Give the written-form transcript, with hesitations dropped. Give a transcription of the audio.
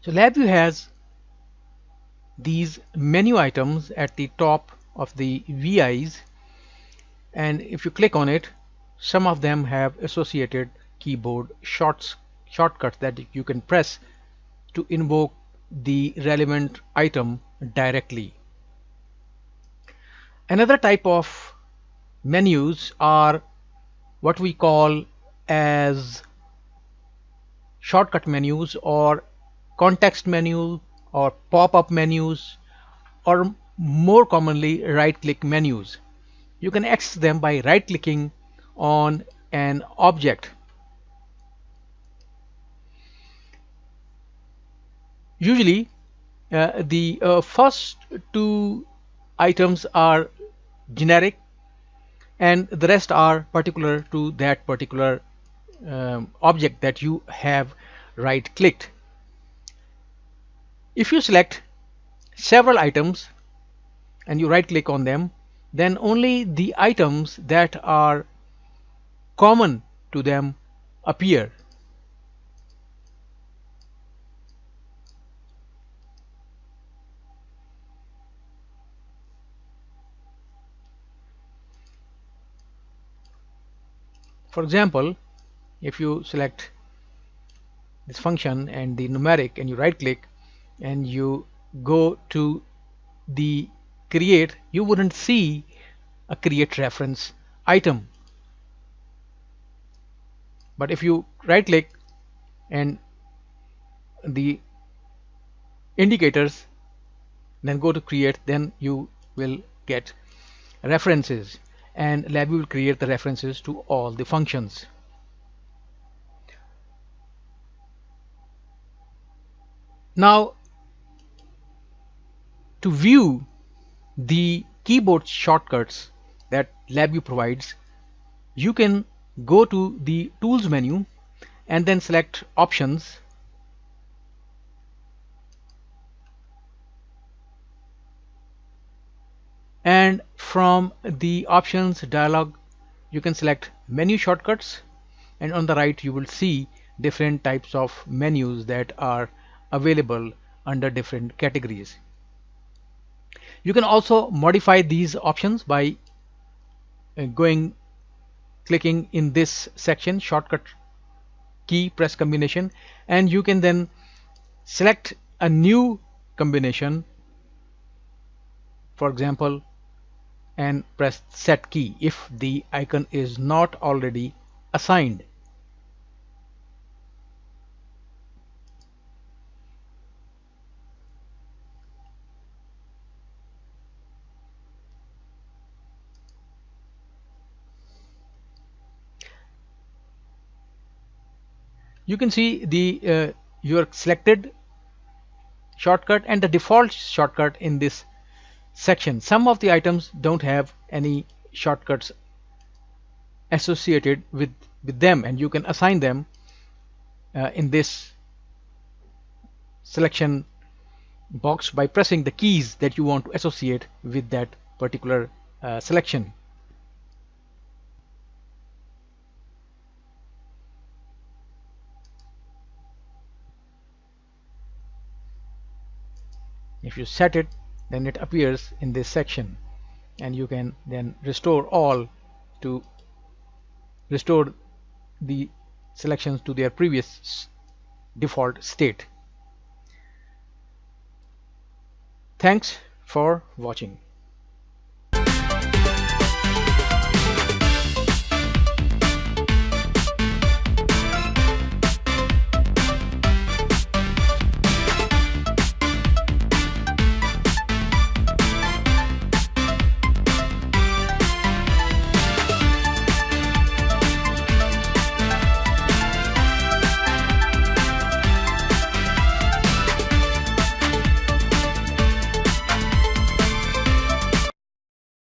So LabVIEW has these menu items at the top of the VIs, and if you click on it, some of them have associated keyboard shortcuts that you can press to invoke the relevant item directly. Another type of menus are what we call as shortcut menus, or context menu, or pop-up menus, or more commonly right-click menus. You can access them by right-clicking on an object. Usually the first two items are generic and the rest are particular to that particular object that you have right clicked. If you select several items and you right click on them, then only the items that are common to them appear. For example, if you select this function and the numeric and you right click and you go to the create, you wouldn't see a create reference item. But if you right click and the indicators, then go to create, then you will get references, and LabVIEW will create the references to all the functions. Now, to view the keyboard shortcuts that LabVIEW provides, you can go to the tools menu and then select options, and from the options dialog you can select menu shortcuts, and on the right you will see different types of menus that are available under different categories. You can also modify these options by clicking in this section, shortcut key press combination, and you can then select a new combination, for example, and press set key if the icon is not already assigned. You can see the your selected shortcut and the default shortcut in this section. Some of the items don't have any shortcuts associated with them, and you can assign them in this selection box by pressing the keys that you want to associate with that particular selection. If you set it, then it appears in this section, and you can then restore all to restore the selections to their previous default state. Thanks for watching.